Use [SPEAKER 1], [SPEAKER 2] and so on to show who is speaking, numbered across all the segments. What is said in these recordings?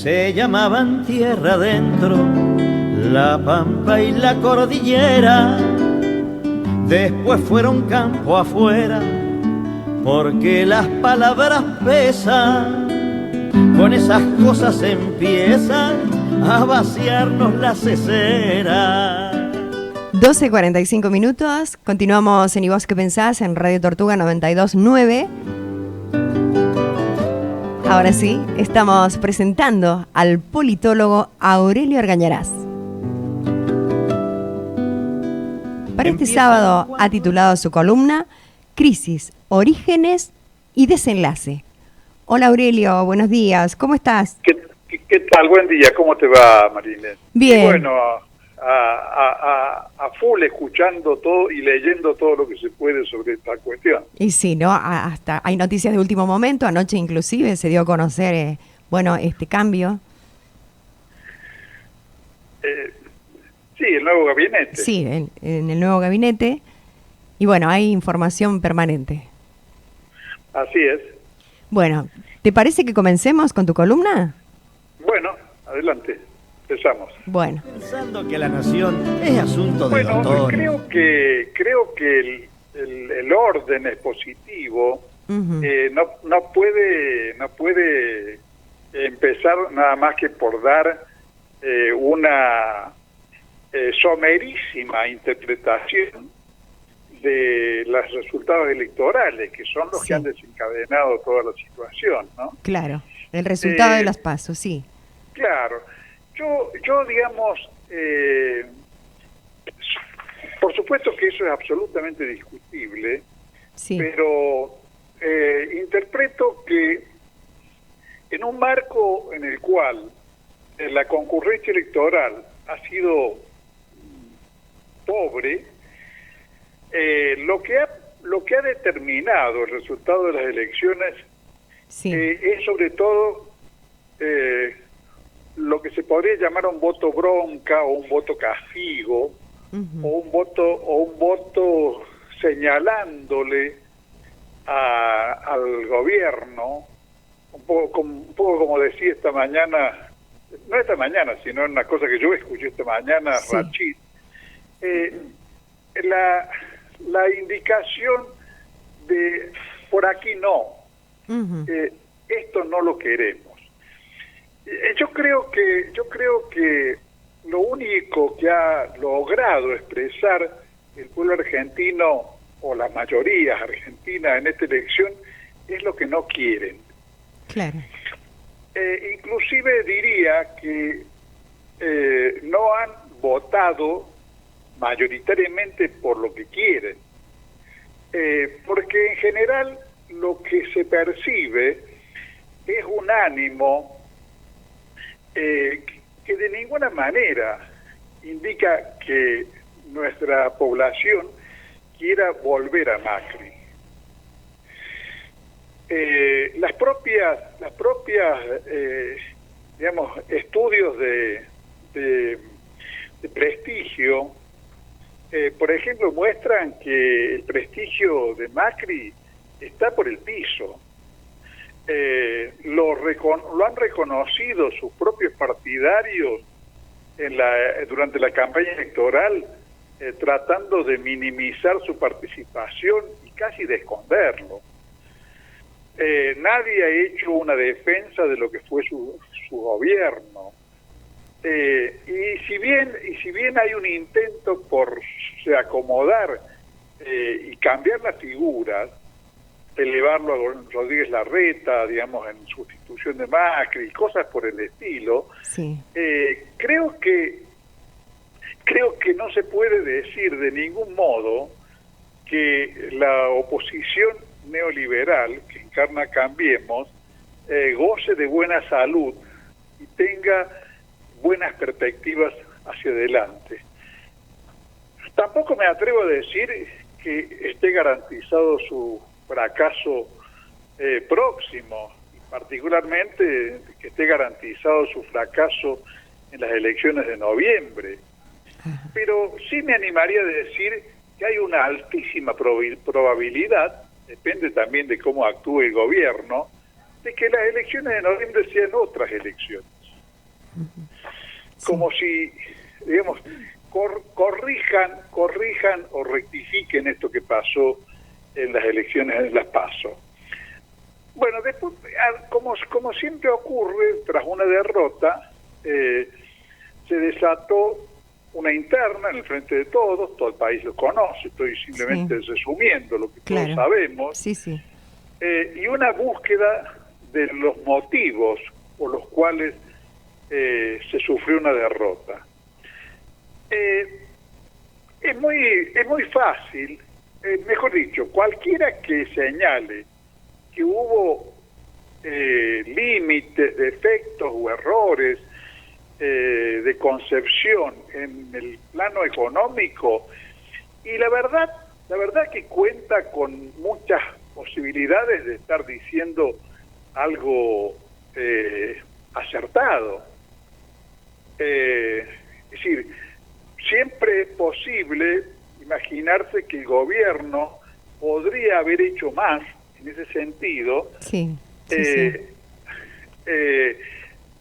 [SPEAKER 1] se llamaban tierra adentro, la pampa y la cordillera. Después fueron campo afuera, porque las palabras pesan. Con esas cosas empiezan a vaciarnos la cesera.
[SPEAKER 2] 12:45 minutos, continuamos en ¿Y vos qué pensás? En Radio Tortuga 92.9. Ahora sí, estamos presentando al politólogo Aurelio Argañarás. Para este sábado ha titulado su columna Crisis, Orígenes y Desenlace. Hola Aurelio, buenos días, ¿cómo estás?
[SPEAKER 3] ¿Qué tal? Buen día, ¿cómo te va, Marilén?
[SPEAKER 2] Bien.
[SPEAKER 3] Y bueno, a full escuchando todo y leyendo todo lo que se puede sobre esta cuestión.
[SPEAKER 2] Y sí, ¿no? Hasta hay noticias de último momento, anoche inclusive se dio a conocer, este cambio.
[SPEAKER 3] Sí, el nuevo gabinete.
[SPEAKER 2] Sí, en el nuevo gabinete. Y bueno, hay información permanente.
[SPEAKER 3] Así es.
[SPEAKER 2] Bueno, ¿te parece que comencemos con tu columna?
[SPEAKER 3] Bueno, adelante, empezamos.
[SPEAKER 2] Bueno.
[SPEAKER 1] Pensando que la nación es asunto de doctores.
[SPEAKER 3] Creo que el orden expositivo no puede empezar nada más que por dar una somerísima interpretación de los resultados electorales, que son los que han desencadenado toda la situación, ¿no?
[SPEAKER 2] Claro, el resultado de los pasos, sí.
[SPEAKER 3] Claro. Yo digamos, por supuesto que eso es absolutamente discutible,
[SPEAKER 2] sí,
[SPEAKER 3] pero interpreto que en un marco en el cual la concurrencia electoral ha sido pobre, lo que ha determinado el resultado de las elecciones es sobre todo lo que se podría llamar un voto bronca o un voto castigo, o un voto señalándole al gobierno, un poco como decía esta mañana, no esta mañana, sino una cosa que yo escuché esta mañana, Rachid, la indicación de por aquí no, esto no lo queremos. Yo creo que lo único que ha logrado expresar el pueblo argentino o las mayorías argentinas en esta elección es lo que no quieren.
[SPEAKER 2] Claro.
[SPEAKER 3] Inclusive diría que no han votado mayoritariamente por lo que quieren, porque en general lo que se percibe es un ánimo que de ninguna manera indica que nuestra población quiera volver a Macri. Las propias digamos, estudios de prestigio, por ejemplo, muestran que el prestigio de Macri está por el piso. Lo han reconocido sus propios partidarios durante la campaña electoral, tratando de minimizar su participación y casi de esconderlo. Nadie ha hecho una defensa de lo que fue su gobierno. Y si bien hay un intento por acomodar y cambiar las figuras, elevarlo a Rodríguez Larreta, digamos, en sustitución de Macri y cosas por el estilo, creo que no se puede decir de ningún modo que la oposición neoliberal que encarna Cambiemos goce de buena salud y tenga buenas perspectivas hacia adelante. Tampoco me atrevo a decir que esté garantizado su fracaso próximo, y particularmente que esté garantizado su fracaso en las elecciones de noviembre. Pero sí me animaría a decir que hay una altísima probabilidad, depende también de cómo actúe el gobierno, de que las elecciones de noviembre sean otras elecciones. Como si, digamos, corrijan o rectifiquen esto que pasó en las elecciones de las PASO. Bueno, después, como siempre ocurre, tras una derrota, se desató una interna en el frente de todos, todo el país lo conoce, estoy simplemente resumiendo lo que todos sabemos, y una búsqueda de los motivos por los cuales se sufrió una derrota. Es muy fácil, mejor dicho, cualquiera que señale que hubo límites, defectos o errores de concepción en el plano económico, y la verdad que cuenta con muchas posibilidades de estar diciendo algo acertado. Es decir, siempre es posible imaginarse que el gobierno podría haber hecho más en ese sentido,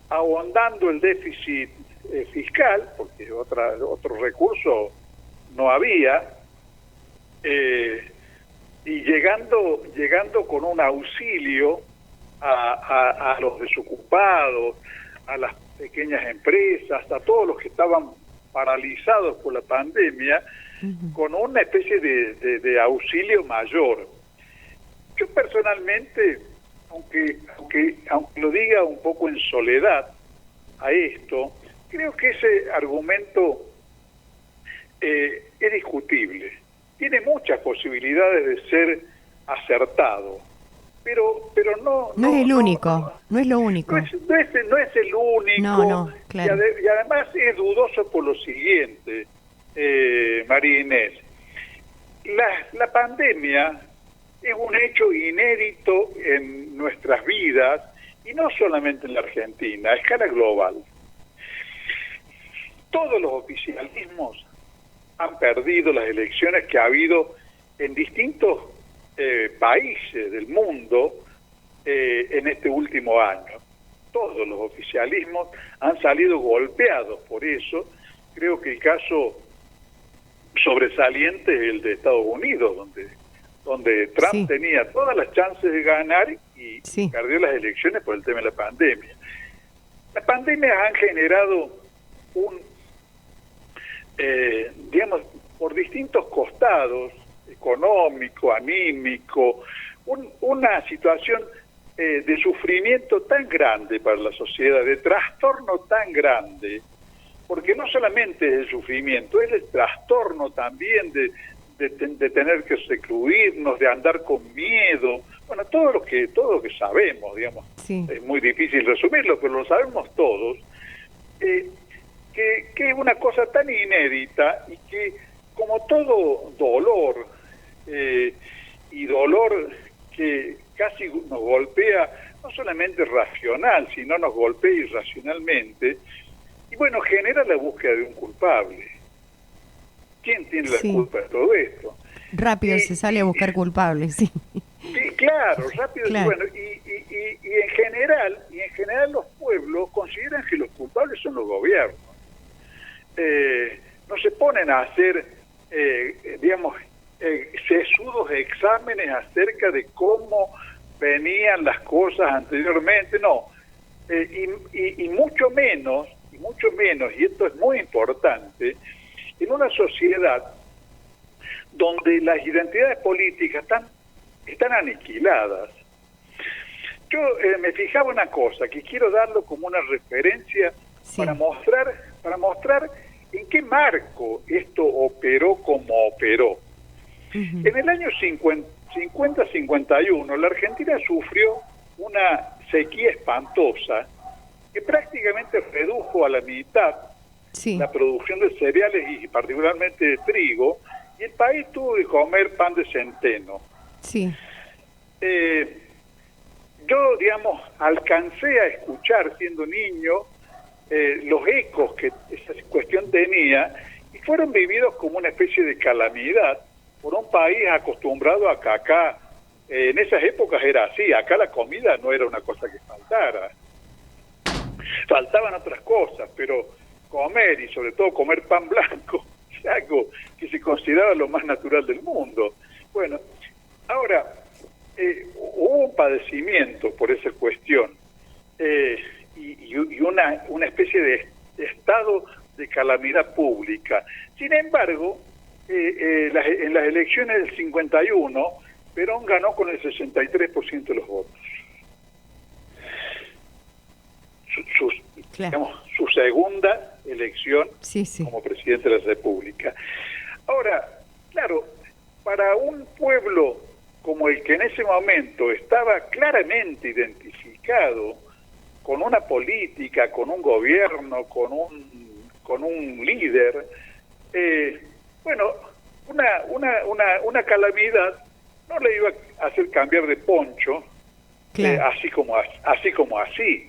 [SPEAKER 3] ahondando el déficit fiscal, porque otro recurso no había, y llegando con un auxilio a los desocupados, a las pequeñas empresas, a todos los que estaban paralizados por la pandemia, con una especie de auxilio mayor. Yo personalmente, aunque lo diga un poco en soledad a esto, creo que ese argumento es discutible. Tiene muchas posibilidades de ser acertado, pero no
[SPEAKER 2] es el único, no es lo único.
[SPEAKER 3] No es el único,
[SPEAKER 2] claro.
[SPEAKER 3] Y además es dudoso por lo siguiente, María Inés. La pandemia es un hecho inédito en nuestras vidas, y no solamente en la Argentina, a escala global. Todos los oficialismos han perdido las elecciones que ha habido en distintos países del mundo en este último año. Todos los oficialismos han salido golpeados por eso. Creo que el caso sobresaliente es el de Estados Unidos, donde Trump tenía todas las chances de ganar y perdió las elecciones por el tema de la pandemia. Las pandemias han generado digamos, por distintos costados, económico, anímico, una situación de sufrimiento tan grande para la sociedad, de trastorno tan grande, porque no solamente es el sufrimiento, es el trastorno también de tener que recluirnos, de andar con miedo, bueno, todo lo que sabemos, digamos. Es muy difícil resumirlo, pero lo sabemos todos, que es una cosa tan inédita, y que, como todo dolor, y dolor que casi nos golpea, no solamente racional, sino nos golpea irracionalmente, y bueno, genera la búsqueda de un culpable. ¿Quién tiene la culpa de todo esto?
[SPEAKER 2] Rápido se sale a buscar culpables, sí.
[SPEAKER 3] Claro, rápido. Claro. Bueno, y en general los pueblos consideran que los culpables son los gobiernos. No se ponen a hacer, digamos, sesudos exámenes acerca de cómo venían las cosas anteriormente, no. Y mucho menos, y esto es muy importante, en una sociedad donde las identidades políticas están aniquiladas. Yo me fijaba una cosa, que quiero darlo como una referencia para mostrar en qué marco esto operó como operó. En el año 50-51, la Argentina sufrió una sequía espantosa que prácticamente redujo a la mitad la producción de cereales y particularmente de trigo, y el país tuvo que comer pan de centeno. Yo, digamos, alcancé a escuchar, siendo niño, los ecos que esa cuestión tenía, y fueron vividos como una especie de calamidad por un país acostumbrado a que acá, en esas épocas era así, acá la comida no era una cosa que faltara. Faltaban otras cosas, pero comer, y sobre todo comer pan blanco, es algo que se consideraba lo más natural del mundo. Bueno, ahora, hubo un padecimiento por esa cuestión, y una especie de estado de calamidad pública. Sin embargo, en las elecciones del 51, Perón ganó con el 63% de los votos. Su segunda elección como presidente de la República. Ahora, claro, para un pueblo como el que en ese momento estaba claramente identificado con una política, con un gobierno, con un líder, bueno, una calamidad no le iba a hacer cambiar de poncho, así como así.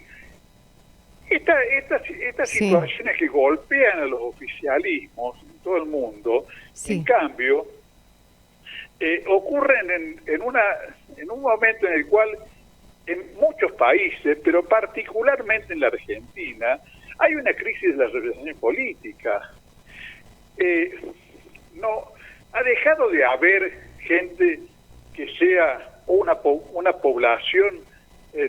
[SPEAKER 3] Estas situaciones que golpean a los oficialismos en todo el mundo, en cambio, ocurren en un momento en el cual en muchos países, pero particularmente en la Argentina, hay una crisis de la representación política. No ha dejado de haber gente que sea una población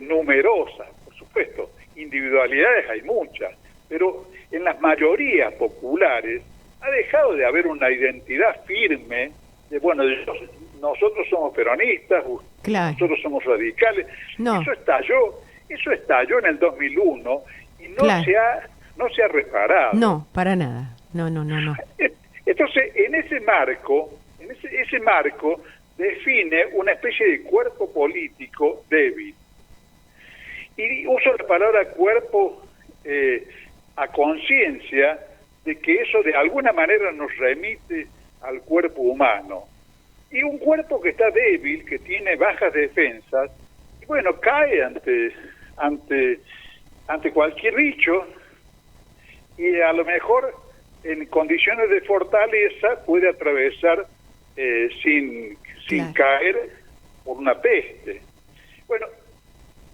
[SPEAKER 3] numerosa, por supuesto. Individualidades hay muchas, pero en las mayorías populares ha dejado de haber una identidad firme de, bueno, nosotros somos peronistas, nosotros somos radicales. Eso estalló en el 2001 y no se ha reparado.
[SPEAKER 2] No, para nada. No.
[SPEAKER 3] Entonces, en ese marco define una especie de cuerpo político débil. Y uso la palabra cuerpo a conciencia de que eso de alguna manera nos remite al cuerpo humano. Y un cuerpo que está débil, que tiene bajas defensas, y bueno, cae ante cualquier bicho, y a lo mejor en condiciones de fortaleza puede atravesar sin caer por una peste. Bueno,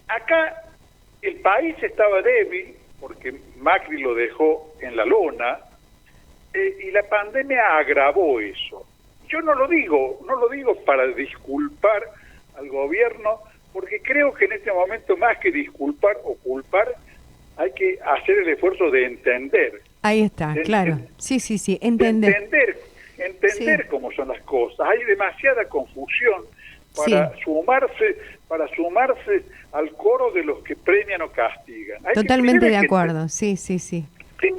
[SPEAKER 3] acá el país estaba débil porque Macri lo dejó en la lona, y la pandemia agravó eso. Yo no lo digo para disculpar al gobierno, porque creo que en este momento, más que disculpar o culpar, hay que hacer el esfuerzo de entender.
[SPEAKER 2] Ahí está, claro. Sí, entender.
[SPEAKER 3] Entender cómo son las cosas. Hay demasiada confusión para sumarse al coro de los que premian o castigan.
[SPEAKER 2] Totalmente de acuerdo, sí.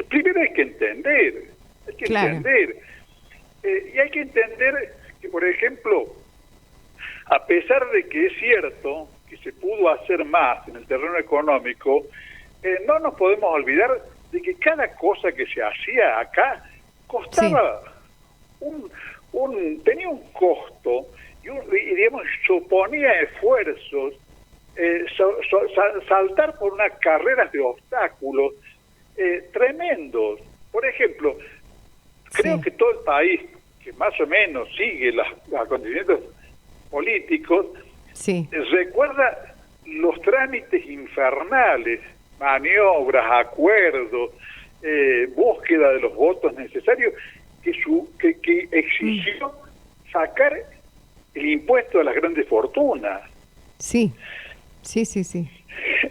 [SPEAKER 3] Primero hay que entender, entender. Y hay que entender que, por ejemplo, a pesar de que es cierto que se pudo hacer más en el terreno económico, no nos podemos olvidar de que cada cosa que se hacía acá costaba tenía un costo y digamos, suponía esfuerzos, saltar por unas carreras de obstáculos tremendos. Por ejemplo, creo que todo el país que más o menos sigue los acontecimientos políticos recuerda los trámites infernales, maniobras, acuerdos, búsqueda de los votos necesarios que exigió sacar el impuesto a las grandes fortunas.
[SPEAKER 2] Sí.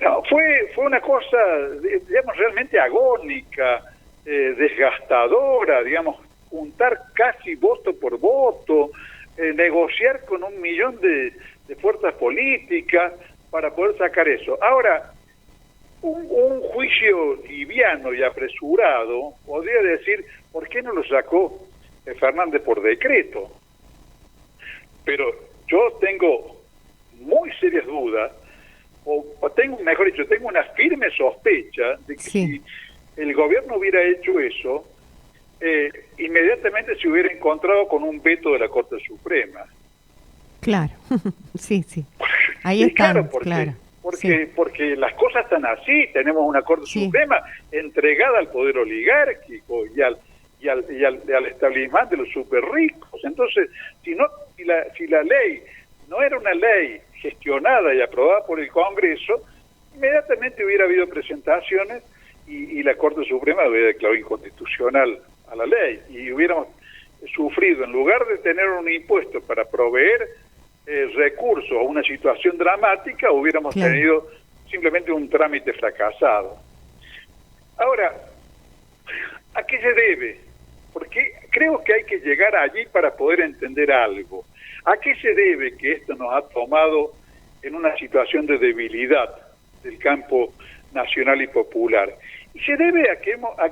[SPEAKER 3] No, fue una cosa, digamos, realmente agónica, desgastadora, digamos, juntar casi voto por voto, negociar con 1 millón de fuerzas políticas para poder sacar eso. Ahora, un juicio liviano y apresurado podría decir, ¿por qué no lo sacó Fernández por decreto? Pero yo tengo muy serias dudas, o tengo una firme sospecha de que si el gobierno hubiera hecho eso, inmediatamente se hubiera encontrado con un veto de la Corte Suprema.
[SPEAKER 2] Claro, sí. Ahí están, claro.
[SPEAKER 3] Porque las cosas están así, tenemos una Corte Suprema entregada al poder oligárquico y al establecimiento de los super ricos. Entonces, si la ley no era una ley gestionada y aprobada por el Congreso, inmediatamente hubiera habido presentaciones y la Corte Suprema hubiera declarado inconstitucional a la ley y hubiéramos sufrido, en lugar de tener un impuesto para proveer recursos a una situación dramática, hubiéramos tenido simplemente un trámite fracasado. Ahora, ¿a qué se debe? Porque creo que hay que llegar allí para poder entender algo. ¿A qué se debe que esto nos ha tomado en una situación de debilidad del campo nacional y popular? Y se debe a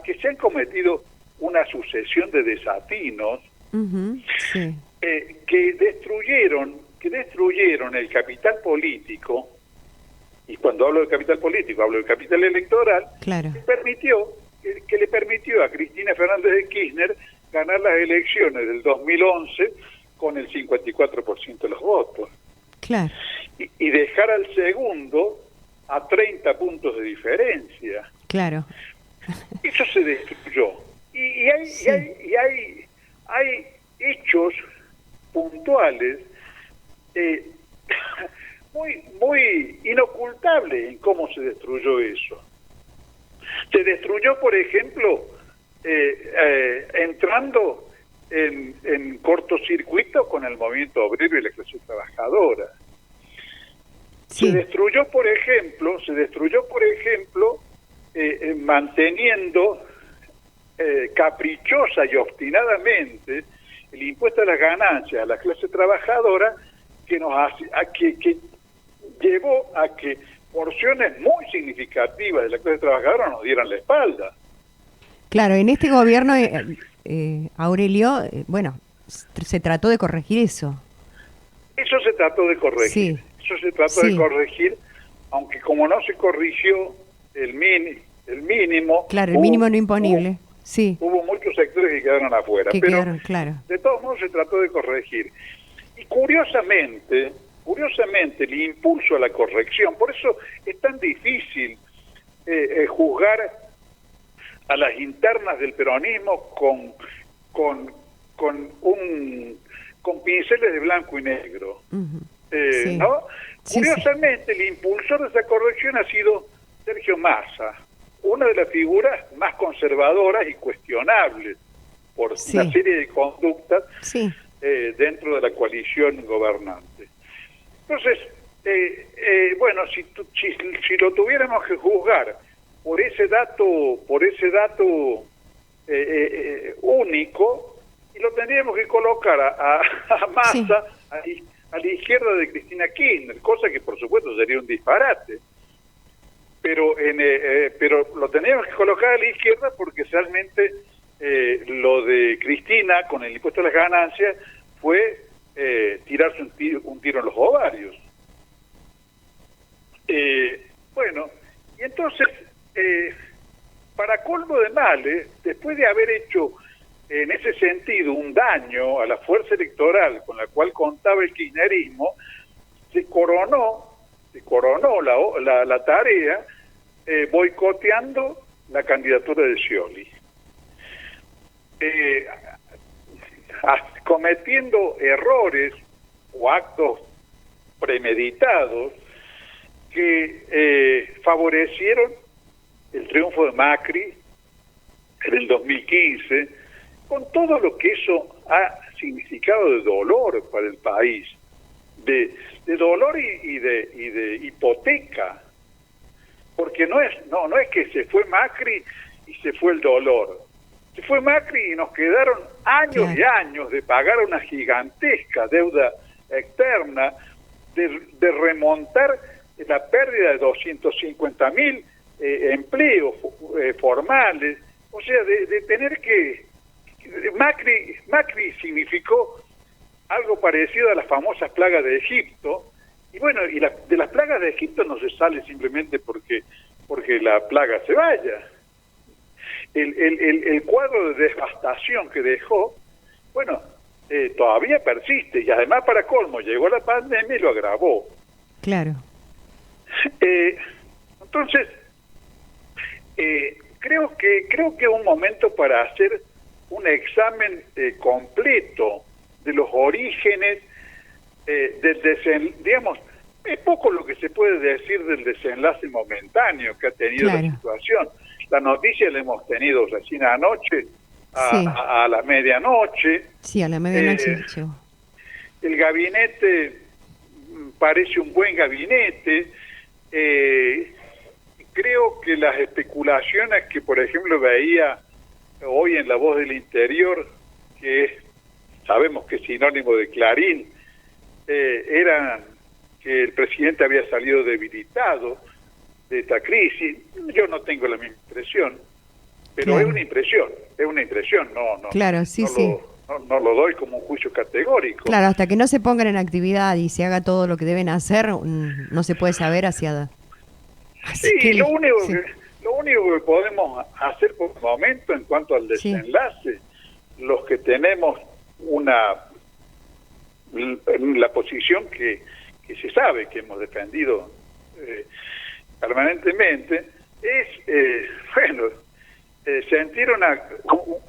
[SPEAKER 3] que se han cometido una sucesión de desatinos que destruyeron el capital político, y cuando hablo de capital político hablo de capital electoral, que le permitió a Cristina Fernández de Kirchner ganar las elecciones del 2011 con el 54% de los votos.
[SPEAKER 2] Claro.
[SPEAKER 3] Y dejar al segundo a 30 puntos de diferencia.
[SPEAKER 2] Claro.
[SPEAKER 3] Eso se destruyó. Y hay hechos puntuales muy inocultables en cómo se destruyó eso. Se destruyó, por ejemplo, entrando en cortocircuito con el movimiento obrero y la clase trabajadora. Se destruyó, por ejemplo, manteniendo caprichosa y obstinadamente el impuesto a las ganancias a la clase trabajadora, que llevó a que porciones muy significativas de la clase trabajadora nos dieran la espalda.
[SPEAKER 2] Claro, en este gobierno, Aurelio, se trató de corregir eso.
[SPEAKER 3] Eso se trató de corregir. Eso se trató de corregir, aunque como no se corrigió el mínimo...
[SPEAKER 2] Claro, el mínimo no imponible.
[SPEAKER 3] Hubo muchos sectores que quedaron afuera. De todos modos se trató de corregir. Y curiosamente, el impulso a la corrección, por eso es tan difícil juzgar a las internas del peronismo con pinceles de blanco y negro. ¿No? Curiosamente, el impulsor de esa corrección ha sido Sergio Massa, una de las figuras más conservadoras y cuestionables por una serie de conductas dentro de la coalición gobernante. Entonces, si lo tuviéramos que juzgar por ese dato único, y lo tendríamos que colocar a Massa a la izquierda de Cristina Kirchner, cosa que por supuesto sería un disparate. Pero lo tendríamos que colocar a la izquierda porque realmente lo de Cristina con el impuesto a las ganancias fue tirarse un tiro en los ovarios. Y entonces, para colmo de males, después de haber hecho en ese sentido un daño a la fuerza electoral con la cual contaba el kirchnerismo, se coronó la tarea boicoteando la candidatura de Scioli, cometiendo errores o actos premeditados que favorecieron el triunfo de Macri en el 2015, con todo lo que eso ha significado de dolor para el país, de dolor y de hipoteca, porque no es que se fue Macri y se fue el dolor. Se fue Macri y nos quedaron años y años de pagar una gigantesca deuda externa, de remontar la pérdida de 250.000 empleos formales, o sea, de tener que... Macri significó algo parecido a las famosas plagas de Egipto, y de las plagas de Egipto no se sale simplemente porque la plaga se vaya. El cuadro de devastación que dejó, todavía persiste, y además, para colmo, llegó la pandemia y lo agravó.
[SPEAKER 2] Claro.
[SPEAKER 3] Entonces, creo que es un momento para hacer un examen completo de los orígenes, es poco lo que se puede decir del desenlace momentáneo que ha tenido la situación. La noticia la hemos tenido recién anoche, a la medianoche.
[SPEAKER 2] Sí, a la medianoche.
[SPEAKER 3] El gabinete parece un buen gabinete. Creo que las especulaciones que, por ejemplo, veía hoy en La Voz del Interior, que sabemos que es sinónimo de Clarín, eran que el presidente había salido debilitado de esta crisis. Yo no tengo la misma impresión, pero es una impresión, no,
[SPEAKER 2] claro,
[SPEAKER 3] no lo doy como un juicio categórico.
[SPEAKER 2] Claro, hasta que no se pongan en actividad y se haga todo lo que deben hacer, no se puede saber hacia...
[SPEAKER 3] Sí, lo único que podemos hacer por el momento en cuanto al desenlace, los que tenemos la posición que se sabe que hemos defendido permanentemente, es sentir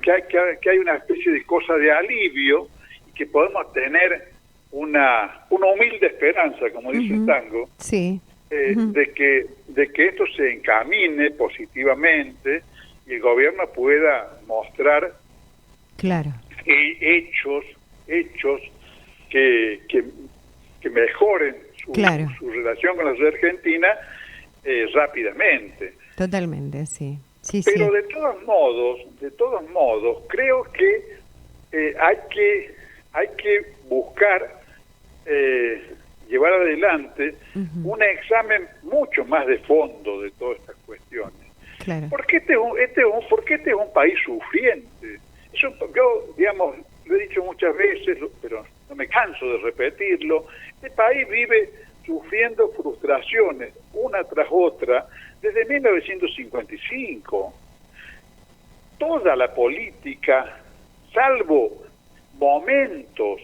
[SPEAKER 3] que hay una especie de cosa de alivio y que podemos tener una humilde esperanza, como dice el tango, de que esto se encamine positivamente y el gobierno pueda mostrar hechos que mejoren su relación con la sociedad argentina rápidamente.
[SPEAKER 2] Totalmente, sí.
[SPEAKER 3] Pero de todos modos, creo que hay que buscar llevar adelante un examen mucho más de fondo de todas estas cuestiones. Porque este es un país sufriente. Yo, digamos, lo he dicho muchas veces, pero no me canso de repetirlo. Este país vive sufriendo frustraciones una tras otra desde 1955. Toda la política, salvo momentos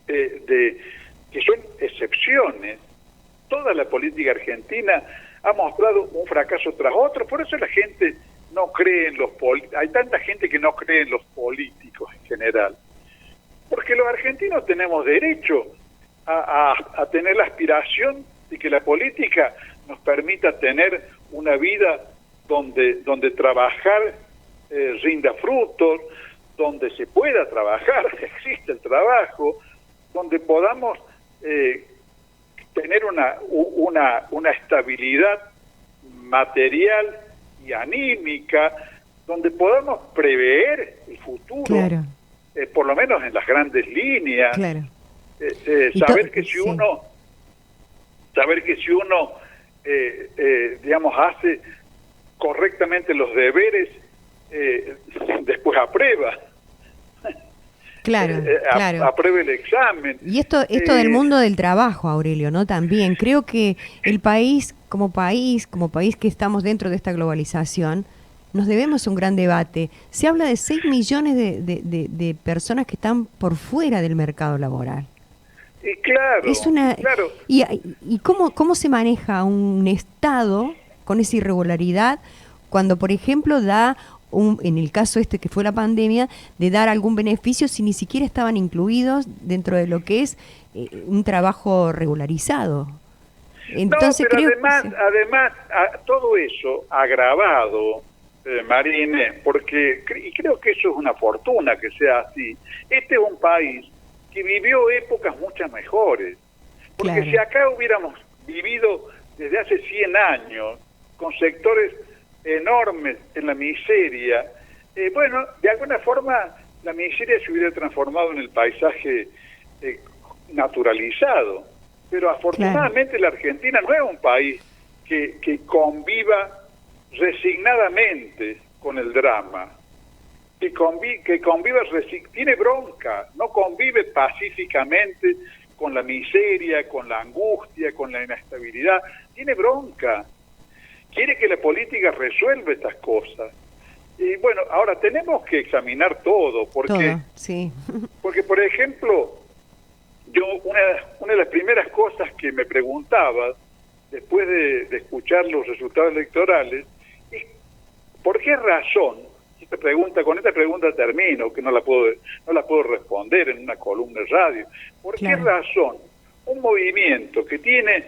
[SPEAKER 3] que son excepciones, toda la política argentina ha mostrado un fracaso tras otro. Por eso la gente no cree en los políticos. Hay tanta gente que no cree en los políticos en general. Porque los argentinos tenemos derecho a tener la aspiración de que la política nos permita tener una vida donde trabajar rinda frutos, donde se pueda trabajar, existe el trabajo, donde podamos tener una estabilidad material y anímica, donde podamos prever el futuro, por lo menos en las grandes líneas, saber que si uno digamos hace correctamente los deberes, después aprueba. Apruebe el examen.
[SPEAKER 2] Y esto del mundo del trabajo, Aurelio, ¿no? También creo que el país como país que estamos dentro de esta globalización, nos debemos un gran debate. Se habla de 6 millones de personas que están por fuera del mercado laboral.
[SPEAKER 3] Y claro,
[SPEAKER 2] ¿Y cómo se maneja un Estado con esa irregularidad cuando, por ejemplo, da en el caso que fue la pandemia, de dar algún beneficio si ni siquiera estaban incluidos dentro de lo que es un trabajo regularizado? Entonces,
[SPEAKER 3] pero además todo eso agravado, Marine, y creo que eso es una fortuna que sea así. Este es un país que vivió épocas muchas mejores, porque si acá hubiéramos vivido desde hace 100 años con sectores enormes en la miseria, de alguna forma la miseria se hubiera transformado en el paisaje naturalizado, pero afortunadamente la Argentina no es un país que conviva resignadamente con el drama, tiene bronca, no convive pacíficamente con la miseria, con la angustia, con la inestabilidad, tiene bronca. Quiere que la política resuelva estas cosas. Y bueno, ahora tenemos que examinar todo, porque, porque por ejemplo, yo una de las primeras cosas que me preguntaba después de escuchar los resultados electorales es ¿por qué razón? Con esta pregunta termino, que no la puedo responder en una columna de radio. ¿Por qué razón un movimiento que tiene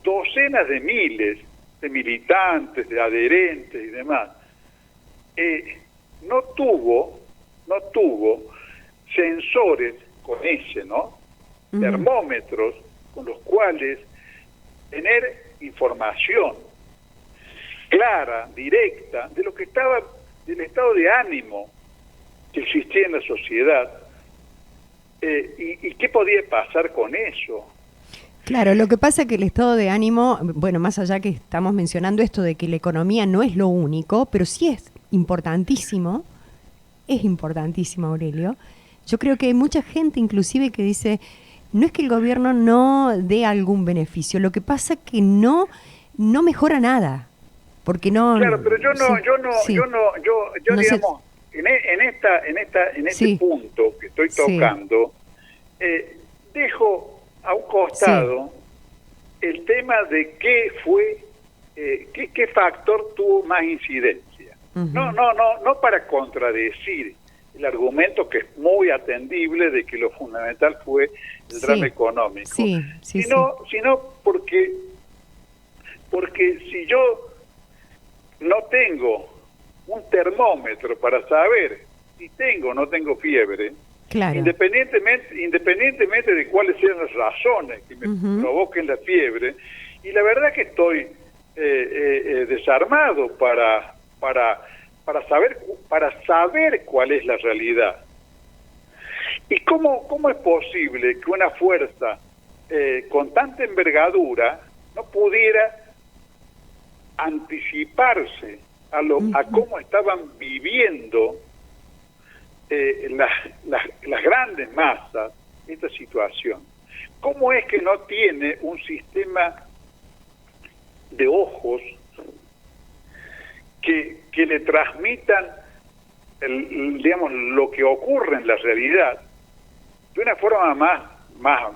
[SPEAKER 3] docenas de miles de militantes, de adherentes y demás, no tuvo sensores con ese, ¿no? Termómetros con los cuales tener información clara, directa, de lo que estaba, del estado de ánimo que existía en la sociedad, y qué podía pasar con eso.
[SPEAKER 2] Claro, lo que pasa es que el estado de ánimo, bueno, más allá que estamos mencionando esto de que la economía no es lo único, pero sí es importantísimo, Aurelio. Yo creo que hay mucha gente inclusive que dice, no es que el gobierno no dé algún beneficio, lo que pasa es que no mejora nada, porque no...
[SPEAKER 3] Claro, pero yo digamos, en este punto que estoy tocando, dejo a un costado el tema de qué fue, qué factor tuvo más incidencia. No para contradecir el argumento, que es muy atendible, de que lo fundamental fue el drama económico, sino porque si yo no tengo un termómetro para saber si tengo o no tengo fiebre, claro, independientemente de cuáles sean las razones que me provoquen la fiebre, y la verdad que estoy desarmado para saber cuál es la realidad. ¿Y cómo es posible que una fuerza con tanta envergadura no pudiera anticiparse a cómo estaban viviendo las grandes masas esta situación? ¿Cómo es que no tiene un sistema de ojos que le transmitan digamos, lo que ocurre en la realidad de una forma más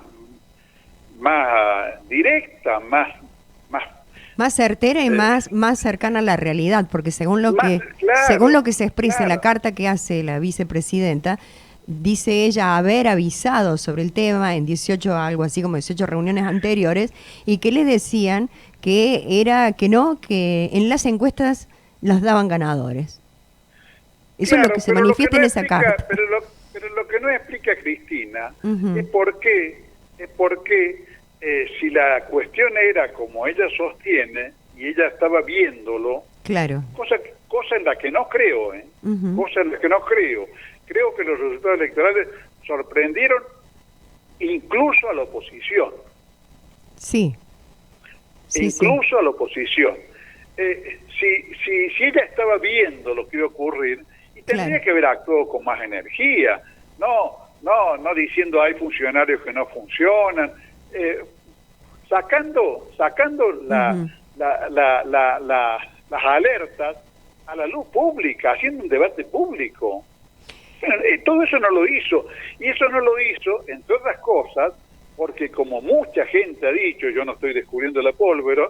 [SPEAKER 3] directa,
[SPEAKER 2] más certera y más cercana a la realidad, porque según lo que se expresa en la carta que hace la vicepresidenta, dice ella haber avisado sobre el tema en 18 reuniones anteriores, y que le decían que en las encuestas los daban ganadores. Eso es lo que se manifiesta en esa carta.
[SPEAKER 3] Pero lo que no explica Cristina es por qué si la cuestión era como ella sostiene, y ella estaba viéndolo,
[SPEAKER 2] claro,
[SPEAKER 3] cosa en la que no creo, cosa en la que no creo. Creo que los resultados electorales sorprendieron incluso a la oposición. Incluso a la oposición. Si ella estaba viendo lo que iba a ocurrir, y tendría que haber actuado con más energía, no diciendo hay funcionarios que no funcionan, sacando las alertas a la luz pública, haciendo un debate público. Todo eso no lo hizo, y eso no lo hizo, entre otras cosas, porque como mucha gente ha dicho, yo no estoy descubriendo la pólvora,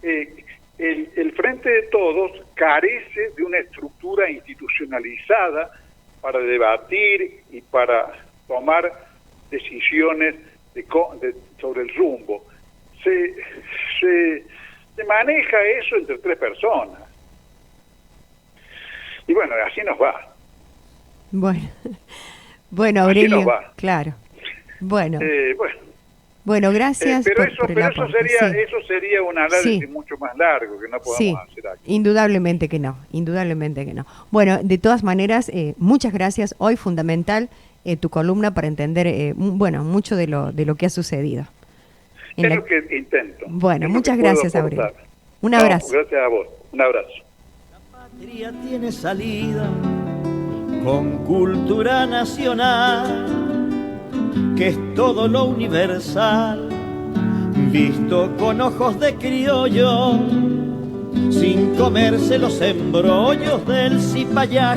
[SPEAKER 3] el Frente de Todos carece de una estructura institucionalizada para debatir y para tomar decisiones sobre el rumbo. Se maneja eso entre tres personas. Y bueno, así nos va.
[SPEAKER 2] Bueno, Aurelio, claro. Bueno, gracias
[SPEAKER 3] pero
[SPEAKER 2] por el aporte.
[SPEAKER 3] Eso sería un análisis mucho más largo que no podamos hacer aquí.
[SPEAKER 2] Indudablemente que no. Bueno, de todas maneras, muchas gracias. Hoy fundamental tu columna para entender mucho de lo que ha sucedido.
[SPEAKER 3] Es lo que intento.
[SPEAKER 2] Bueno, muchas gracias, Aurelio. Un abrazo.
[SPEAKER 3] Gracias a vos. Un abrazo.
[SPEAKER 1] La patria tiene salida con cultura nacional, que es todo lo universal, visto con ojos de criollo, sin comerse los embrollos del cipayá.